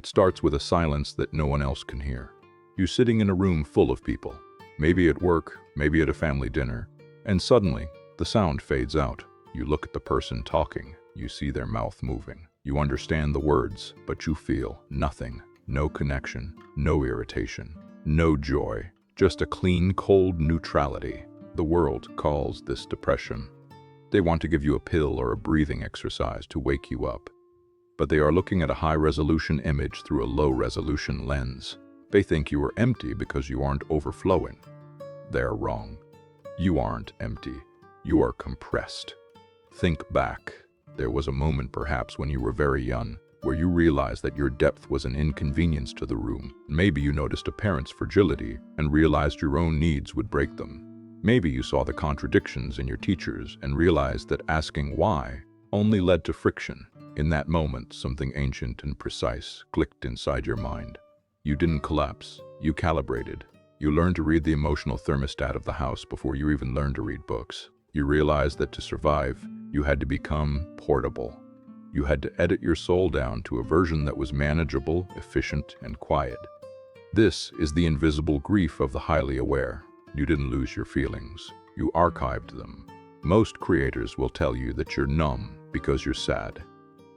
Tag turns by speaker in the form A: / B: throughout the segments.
A: It starts with a silence that no one else can hear. You sitting in a room full of people, maybe at work, maybe at a family dinner, and suddenly the sound fades out. You look at the person talking, you see their mouth moving. You understand the words, but you feel nothing. No connection, no irritation, no joy, just a clean, cold neutrality. The world calls this depression. They want to give you a pill or a breathing exercise to wake you up. But they are looking at a high-resolution image through a low-resolution lens. They think you are empty because you aren't overflowing. They're wrong. You aren't empty. You are compressed. Think back. There was a moment perhaps when you were very young, where you realized that your depth was an inconvenience to the room. Maybe you noticed a parent's fragility and realized your own needs would break them. Maybe you saw the contradictions in your teachers and realized that asking why only led to friction. In that moment, something ancient and precise clicked inside your mind. You didn't collapse. You calibrated. You learned to read the emotional thermostat of the house before you even learned to read books. You realized that to survive, you had to become portable. You had to edit your soul down to a version that was manageable, efficient, and quiet. This is the invisible grief of the highly aware. You didn't lose your feelings. You archived them. Most creators will tell you that you're numb because you're sad.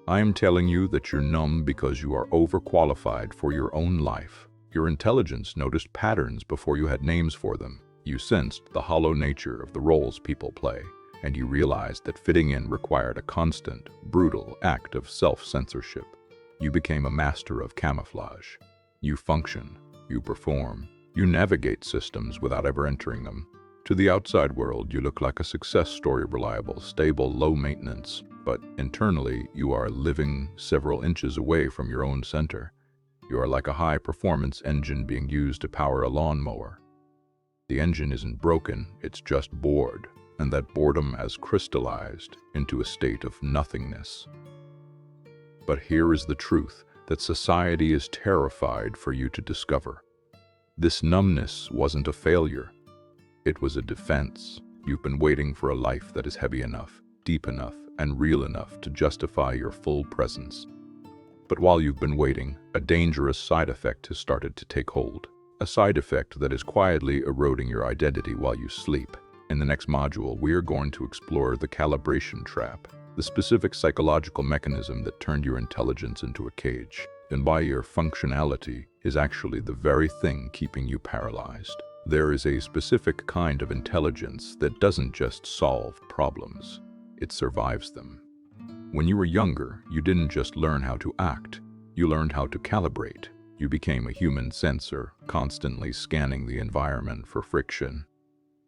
A: I am telling you that you're numb because you are overqualified for your own life. Your intelligence noticed patterns before you had names for them. You sensed the hollow nature of the roles people play, and you realized that fitting in required a constant, brutal act of self-censorship. You became a master of camouflage. You function, you perform, you navigate systems without ever entering them. To the outside world, you look like a success story, reliable, stable, low maintenance, but internally, you are living several inches away from your own center. You are like a high-performance engine being used to power a lawnmower. The engine isn't broken, it's just bored, and that boredom has crystallized into a state of nothingness. But here is the truth that society is terrified for you to discover. This numbness wasn't a failure. It was a defense. You've been waiting for a life that is heavy enough, deep enough, and real enough to justify your full presence. But while you've been waiting, a dangerous side effect has started to take hold. A side effect that is quietly eroding your identity while you sleep. In the next module, we are going to explore the calibration trap, the specific psychological mechanism that turned your intelligence into a cage, and why your functionality is actually the very thing keeping you paralyzed. There is a specific kind of intelligence that doesn't just solve problems, it survives them. When you were younger, you didn't just learn how to act, you learned how to calibrate. You became a human sensor, constantly scanning the environment for friction.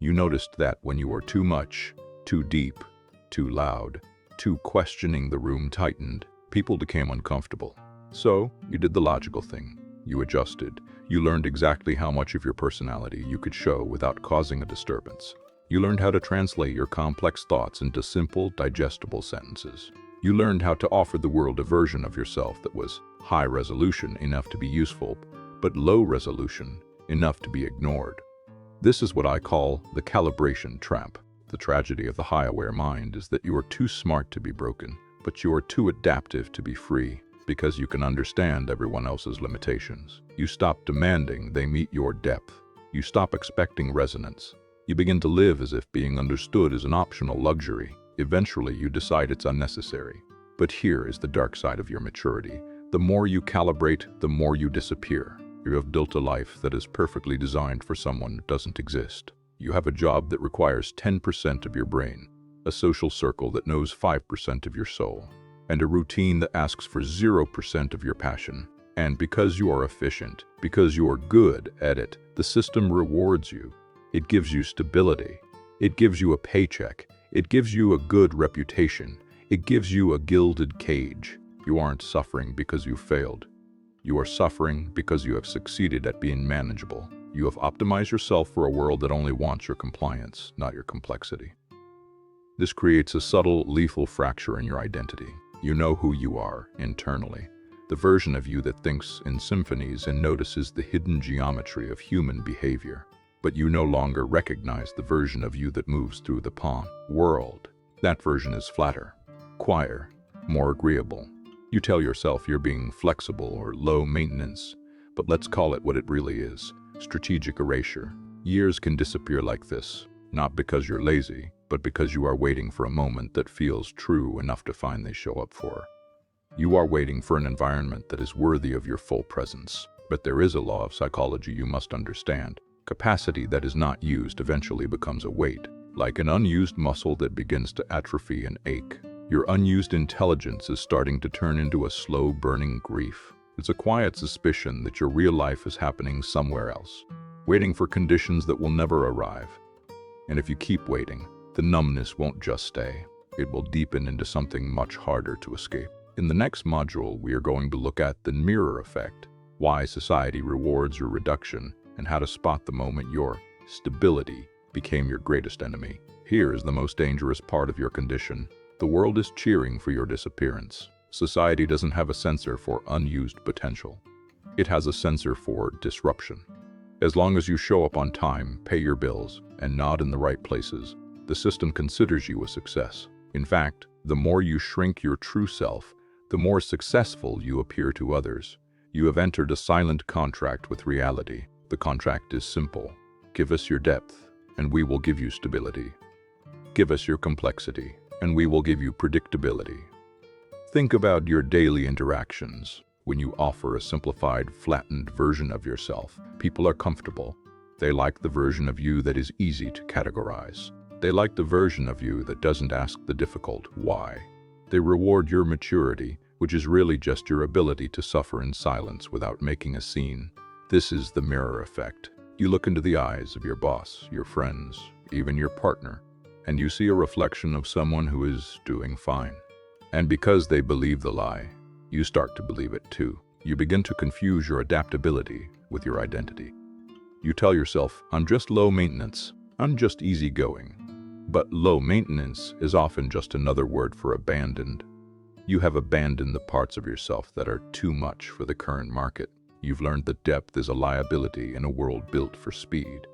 A: You noticed that when you were too much, too deep, too loud, too questioning, the room tightened, people became uncomfortable. So, you did the logical thing. You adjusted. You learned exactly how much of your personality you could show without causing a disturbance. You learned how to translate your complex thoughts into simple, digestible sentences. You learned how to offer the world a version of yourself that was high resolution enough to be useful, but low resolution enough to be ignored. This is what I call the calibration trap. The tragedy of the high-aware mind is that you are too smart to be broken, but you are too adaptive to be free. Because you can understand everyone else's limitations. You stop demanding they meet your depth. You stop expecting resonance. You begin to live as if being understood is an optional luxury. Eventually, you decide it's unnecessary. But here is the dark side of your maturity. The more you calibrate, the more you disappear. You have built a life that is perfectly designed for someone who doesn't exist. You have a job that requires 10% of your brain, a social circle that knows 5% of your soul, and a routine that asks for 0% of your passion. And because you are efficient, because you are good at it, the system rewards you. It gives you stability. It gives you a paycheck. It gives you a good reputation. It gives you a gilded cage. You aren't suffering because you failed. You are suffering because you have succeeded at being manageable. You have optimized yourself for a world that only wants your compliance, not your complexity. This creates a subtle, lethal fracture in your identity. You know who you are internally, the version of you that thinks in symphonies and notices the hidden geometry of human behavior. But you no longer recognize the version of you that moves through the world. That version is flatter, quieter, more agreeable. You tell yourself you're being flexible or low maintenance, but let's call it what it really is: strategic erasure. Years can disappear like this, not because you're lazy, but because you are waiting for a moment that feels true enough to finally show up for. You are waiting for an environment that is worthy of your full presence. But there is a law of psychology you must understand. Capacity that is not used eventually becomes a weight, like an unused muscle that begins to atrophy and ache. Your unused intelligence is starting to turn into a slow burning grief. It's a quiet suspicion that your real life is happening somewhere else, waiting for conditions that will never arrive. And if you keep waiting, the numbness won't just stay. It will deepen into something much harder to escape. In the next module, we are going to look at the mirror effect, why society rewards your reduction, and how to spot the moment your stability became your greatest enemy. Here is the most dangerous part of your condition. The world is cheering for your disappearance. Society doesn't have a sensor for unused potential. It has a sensor for disruption. As long as you show up on time, pay your bills, and nod in the right places, the system considers you a success. In fact, the more you shrink your true self, the more successful you appear to others. You have entered a silent contract with reality. The contract is simple. Give us your depth, and we will give you stability. Give us your complexity, and we will give you predictability. Think about your daily interactions. When you offer a simplified, flattened version of yourself, people are comfortable. They like the version of you that is easy to categorize. They like the version of you that doesn't ask the difficult why. They reward your maturity, which is really just your ability to suffer in silence without making a scene. This is the mirror effect. You look into the eyes of your boss, your friends, even your partner, and you see a reflection of someone who is doing fine. And because they believe the lie, you start to believe it too. You begin to confuse your adaptability with your identity. You tell yourself, I'm just low maintenance, I'm just easygoing. But low maintenance is often just another word for abandoned. You have abandoned the parts of yourself that are too much for the current market. You've learned that depth is a liability in a world built for speed.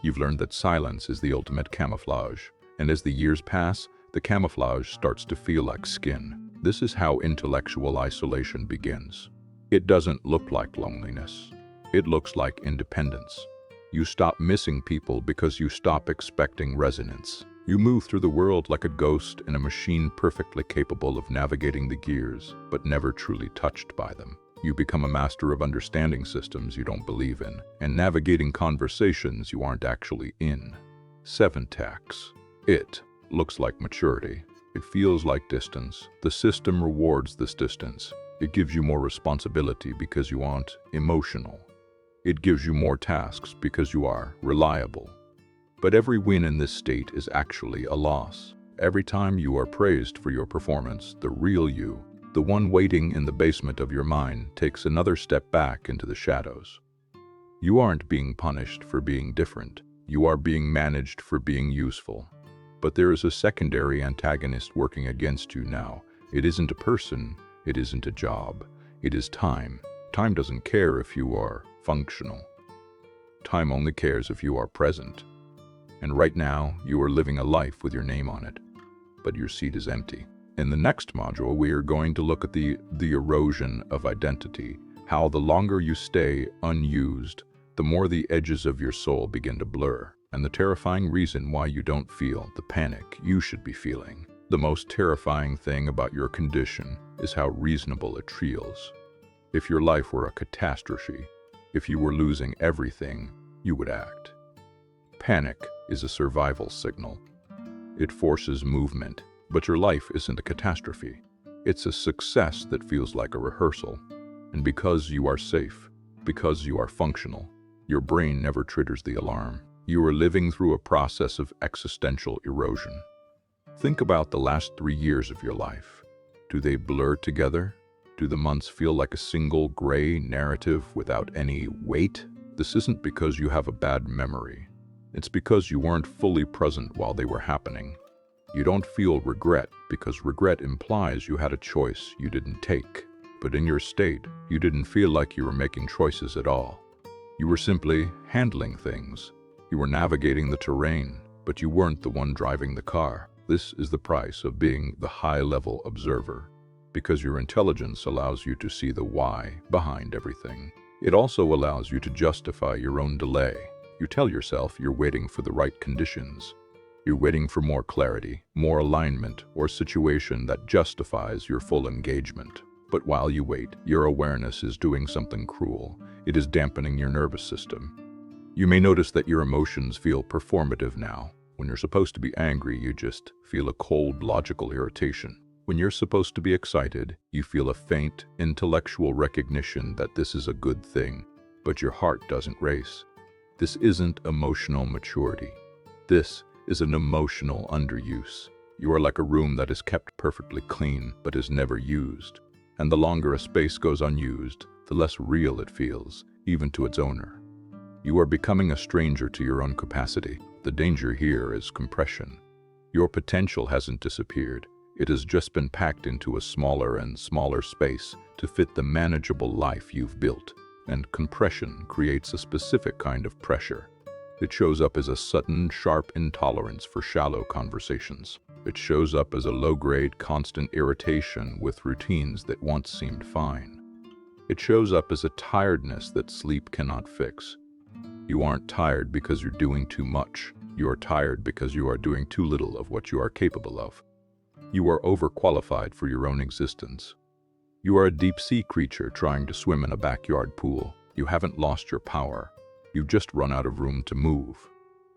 A: You've learned that silence is the ultimate camouflage, and as the years pass, the camouflage starts to feel like skin. This is how intellectual isolation begins. It doesn't look like loneliness. It looks like independence. You stop missing people because you stop expecting resonance. You move through the world like a ghost in a machine perfectly capable of navigating the gears, but never truly touched by them. You become a master of understanding systems you don't believe in, and navigating conversations you aren't actually in. 7 tax. It looks like maturity. It feels like distance. The system rewards this distance. It gives you more responsibility because you aren't emotional. It gives you more tasks because you are reliable. But every win in this state is actually a loss. Every time you are praised for your performance, the real you, the one waiting in the basement of your mind, takes another step back into the shadows. You aren't being punished for being different. You are being managed for being useful. But there is a secondary antagonist working against you now. It isn't a person. It isn't a job. It is time. Time doesn't care if you are functional. Time only cares if you are present. And right now, you are living a life with your name on it, but your seat is empty. In the next module, we are going to look at the erosion of identity, how the longer you stay unused, the more the edges of your soul begin to blur, and the terrifying reason why you don't feel the panic you should be feeling. The most terrifying thing about your condition is how reasonable it feels. If your life were a catastrophe, if you were losing everything, you would act. Panic is a survival signal. It forces movement, but your life isn't a catastrophe. It's a success that feels like a rehearsal. And because you are safe, because you are functional, your brain never triggers the alarm. You are living through a process of existential erosion. Think about the last 3 years of your life. Do they blur together? Do the months feel like a single gray narrative without any weight? This isn't because you have a bad memory. It's because you weren't fully present while they were happening. You don't feel regret because regret implies you had a choice you didn't take. But in your state, you didn't feel like you were making choices at all. You were simply handling things. You were navigating the terrain, but you weren't the one driving the car. This is the price of being the high-level observer. because your intelligence allows you to see the why behind everything. It also allows you to justify your own delay. You tell yourself you're waiting for the right conditions. You're waiting for more clarity, more alignment, or situation that justifies your full engagement. But while you wait, your awareness is doing something cruel. It is dampening your nervous system. You may notice that your emotions feel performative now. When you're supposed to be angry, you just feel a cold, logical irritation. When you're supposed to be excited, you feel a faint, intellectual recognition that this is a good thing, but your heart doesn't race. This isn't emotional maturity. This is an emotional underuse. You are like a room that is kept perfectly clean, but is never used. And the longer a space goes unused, the less real it feels, even to its owner. You are becoming a stranger to your own capacity. The danger here is compression. Your potential hasn't disappeared. It has just been packed into a smaller and smaller space to fit the manageable life you've built. And compression creates a specific kind of pressure. It shows up as a sudden, sharp intolerance for shallow conversations. It shows up as a low-grade, constant irritation with routines that once seemed fine. It shows up as a tiredness that sleep cannot fix. You aren't tired because you're doing too much. You are tired because you are doing too little of what you are capable of. You are overqualified for your own existence. You are a deep-sea creature trying to swim in a backyard pool. You haven't lost your power. You've just run out of room to move.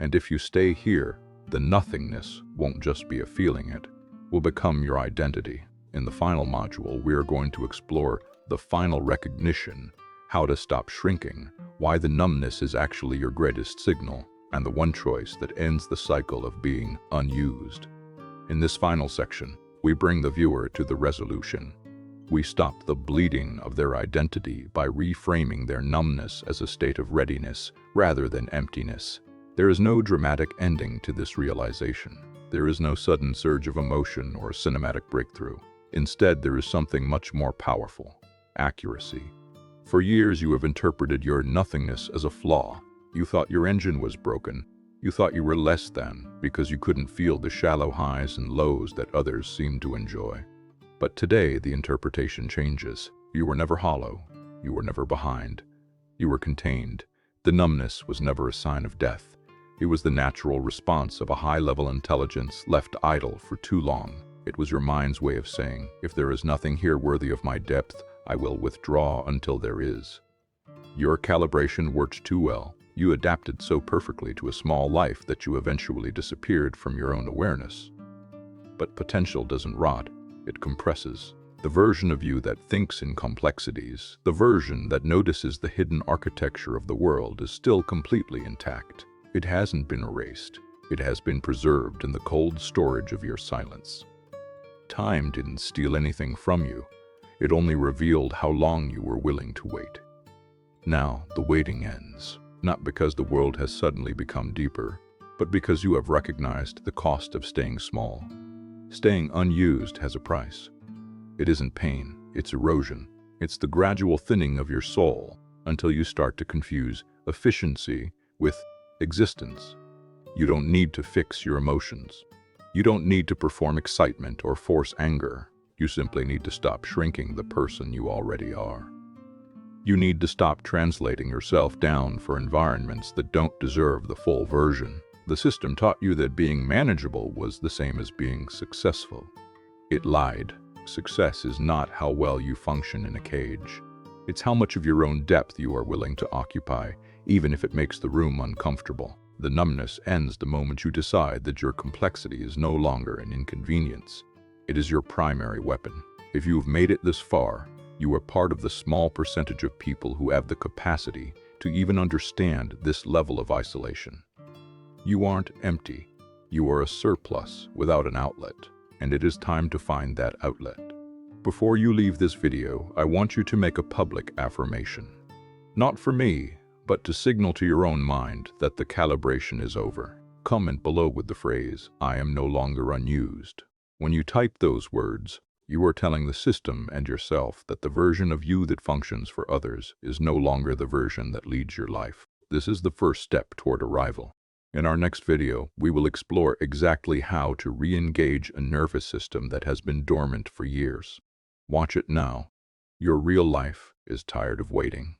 A: And if you stay here, the nothingness won't just be a feeling, it will become your identity. In the final module, we are going to explore the final recognition, how to stop shrinking, why the numbness is actually your greatest signal, and the one choice that ends the cycle of being unused. In this final section, we bring the viewer to the resolution. We stop the bleeding of their identity by reframing their numbness as a state of readiness rather than emptiness. There is no dramatic ending to this realization. There is no sudden surge of emotion or cinematic breakthrough. Instead, there is something much more powerful: accuracy. For years, you have interpreted your nothingness as a flaw. You thought your engine was broken. You thought you were less than because you couldn't feel the shallow highs and lows that others seemed to enjoy. But today, the interpretation changes. You were never hollow. You were never behind. You were contained. The numbness was never a sign of death. It was the natural response of a high-level intelligence left idle for too long. It was your mind's way of saying, if there is nothing here worthy of my depth, I will withdraw until there is. Your calibration worked too well. You adapted so perfectly to a small life that you eventually disappeared from your own awareness. But potential doesn't rot. It compresses. The version of you that thinks in complexities, the version that notices the hidden architecture of the world, is still completely intact. It hasn't been erased. It has been preserved in the cold storage of your silence. Time didn't steal anything from you. It only revealed how long you were willing to wait. Now, the waiting ends, not because the world has suddenly become deeper, but because you have recognized the cost of staying small. Staying unused has a price. It isn't pain, it's erosion. It's the gradual thinning of your soul until you start to confuse efficiency with existence. You don't need to fix your emotions. You don't need to perform excitement or force anger. You simply need to stop shrinking the person you already are. You need to stop translating yourself down for environments that don't deserve the full version. The system taught you that being manageable was the same as being successful. It lied. Success is not how well you function in a cage. It's how much of your own depth you are willing to occupy, even if it makes the room uncomfortable. The numbness ends the moment you decide that your complexity is no longer an inconvenience. It is your primary weapon. If you have made it this far, you are part of the small percentage of people who have the capacity to even understand this level of isolation. You aren't empty. You are a surplus without an outlet, and it is time to find that outlet. Before you leave this video, I want you to make a public affirmation. Not for me, but to signal to your own mind that the calibration is over. Comment below with the phrase, "I am no longer unused." When you type those words, you are telling the system and yourself that the version of you that functions for others is no longer the version that leads your life. This is the first step toward arrival. In our next video, we will explore exactly how to re-engage a nervous system that has been dormant for years. Watch it now. Your real life is tired of waiting.